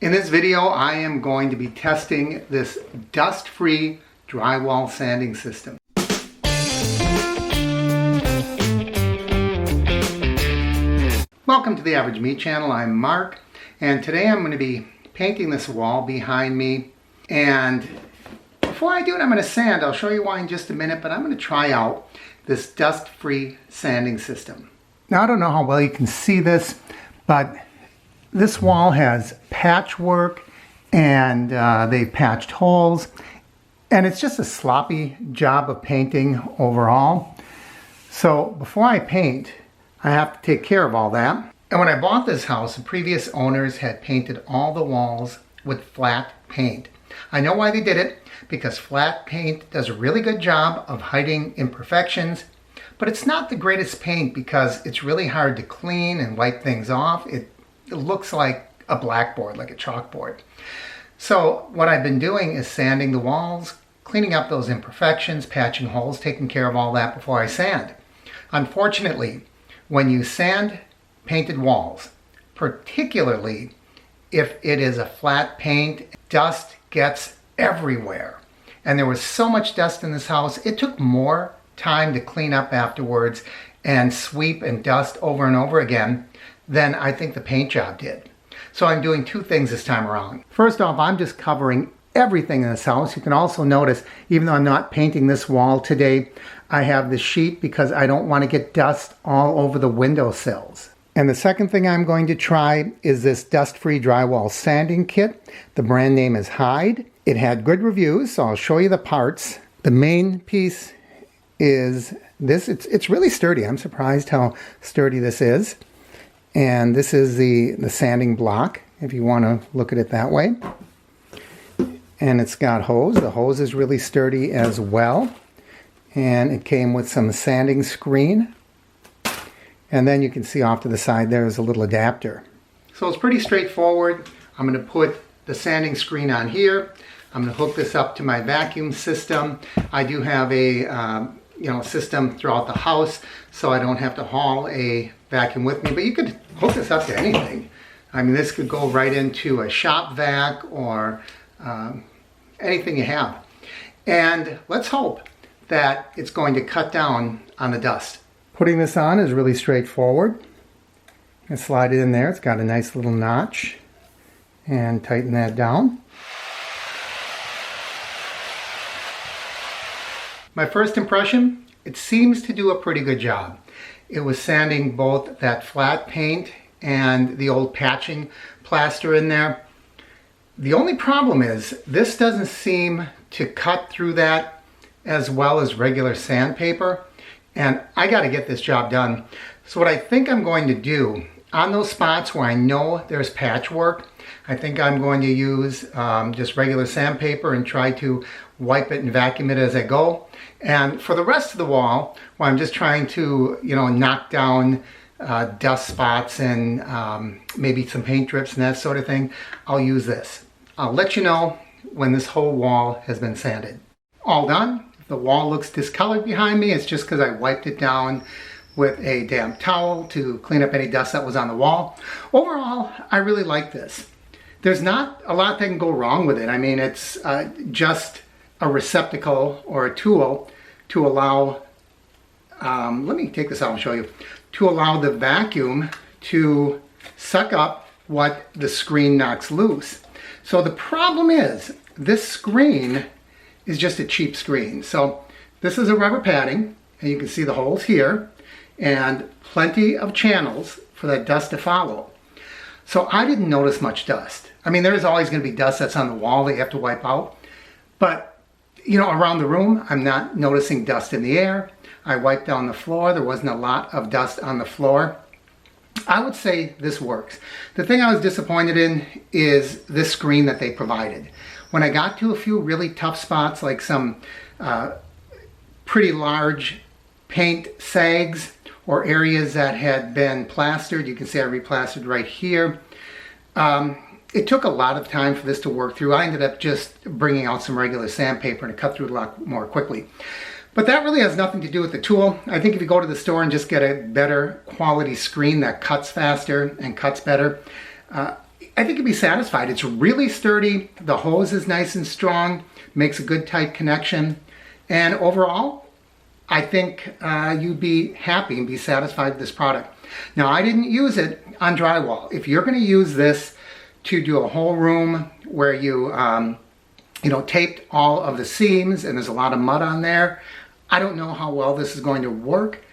In this video, I am going to be testing this dust-free drywall sanding system. Welcome to the Average Me channel. I'm Mark, and today I'm going to be painting this wall behind me. And before I do it, I'm going to sand. I'll show you why in just a minute, but I'm going to try out this dust-free sanding system. Now, I don't know how well you can see this, but this wall has patchwork and they've patched holes, and it's just a sloppy job of painting overall. So before I paint, I have to take care of all that. And when I bought this house, the previous owners had painted all the walls with flat paint. I know why they did it, because flat paint does a really good job of hiding imperfections, but it's not the greatest paint because it's really hard to clean and wipe things off. It looks like a blackboard, like a chalkboard. So what I've been doing is sanding the walls, cleaning up those imperfections, patching holes, taking care of all that before I sand. Unfortunately, when you sand painted walls, particularly if it is a flat paint, dust gets everywhere. And there was so much dust in this house, it took more time to clean up afterwards and sweep and dust over and over again than I think the paint job did. So I'm doing two things this time around. First off, I'm just covering everything in this house. You can also notice, even though I'm not painting this wall today, I have the sheet because I don't want to get dust all over the windowsills. And the second thing I'm going to try is this dust-free drywall sanding kit. The brand name is Hyde. It had good reviews, so I'll show you the parts. The main piece is this. It's really sturdy. I'm surprised how sturdy this is. And this is the sanding block, if you want to look at it that way. And it's got hose. The hose is really sturdy as well. And it came with some sanding screen. And then you can see off to the side there's a little adapter. So it's pretty straightforward. I'm going to put the sanding screen on here. I'm going to hook this up to my vacuum system. I do have a system throughout the house, so I don't have to haul a vacuum with me, but you could hook this up to anything. I mean, this could go right into a shop vac or anything you have. And let's hope that it's going to cut down on the dust. Putting this on is really straightforward. You can slide it in there. It's got a nice little notch, and tighten that down. My first impression, it seems to do a pretty good job. It was sanding both that flat paint and the old patching plaster in there. The only problem is this doesn't seem to cut through that as well as regular sandpaper, and I got to get this job done. So what I think I'm going to do on those spots where I know there's patchwork, I think I'm going to use just regular sandpaper and try to wipe it and vacuum it as I go. And for the rest of the wall, where I'm just trying to, knock down dust spots and maybe some paint drips and that sort of thing, I'll use this. I'll let you know when this whole wall has been sanded. All done. If the wall looks discolored behind me, it's just because I wiped it down with a damp towel to clean up any dust that was on the wall. Overall, I really like this. There's not a lot that can go wrong with it. I mean, it's just a receptacle or a tool to allow, let me take this out and show you, to allow the vacuum to suck up what the screen knocks loose. So the problem is, this screen is just a cheap screen. So this is a rubber padding, and you can see the holes here, and plenty of channels for that dust to follow. So I didn't notice much dust. I mean, there's always going to be dust that's on the wall that you have to wipe out. But, around the room, I'm not noticing dust in the air. I wiped down the floor. There wasn't a lot of dust on the floor. I would say this works. The thing I was disappointed in is this screen that they provided. When I got to a few really tough spots, like some pretty large paint sags or areas that had been plastered, you can see I replastered right here. It took a lot of time for this to work through. I ended up just bringing out some regular sandpaper and it cut through it a lot more quickly. But that really has nothing to do with the tool. I think if you go to the store and just get a better quality screen that cuts faster and cuts better, I think you'll be satisfied. It's really sturdy. The hose is nice and strong, makes a good tight connection. And overall, I think you'd be happy and be satisfied with this product. Now, I didn't use it on drywall. If you're going to use this to do a whole room where you, taped all of the seams and there's a lot of mud on there, I don't know how well this is going to work.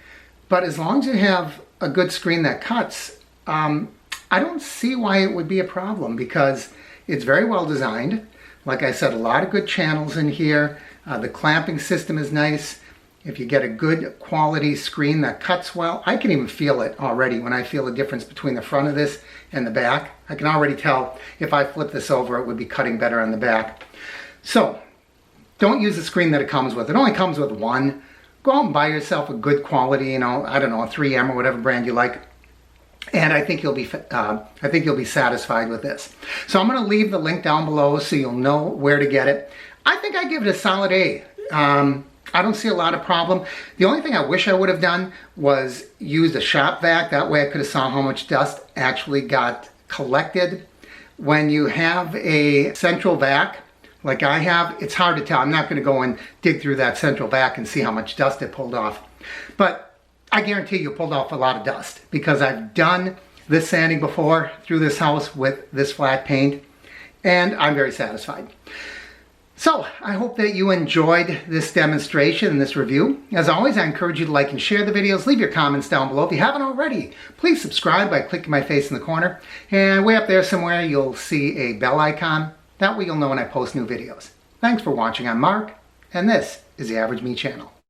But as long as you have a good screen that cuts, I don't see why it would be a problem because it's very well designed. Like I said, a lot of good channels in here. The clamping system is nice. If you get a good quality screen that cuts well, I can even feel it already when I feel the difference between the front of this and the back. I can already tell if I flip this over, it would be cutting better on the back. So don't use the screen that it comes with. It only comes with one. Go out and buy yourself a good quality, I don't know, a 3M or whatever brand you like. And I think you'll be satisfied with this. So I'm going to leave the link down below so you'll know where to get it. I think I give it a solid A. I don't see a lot of problem. The only thing I wish I would have done was use a shop vac. That way I could have saw how much dust actually got collected. When you have a central vac, like I have, it's hard to tell. I'm not going to go and dig through that central vac and see how much dust it pulled off. But I guarantee you pulled off a lot of dust because I've done this sanding before through this house with this flat paint, and I'm very satisfied. So I hope that you enjoyed this demonstration and this review. As always, I encourage you to like and share the videos. Leave your comments down below. If you haven't already, please subscribe by clicking my face in the corner. And way up there somewhere, you'll see a bell icon. That way you'll know when I post new videos. Thanks for watching. I'm Mark, and this is the Average Me Channel.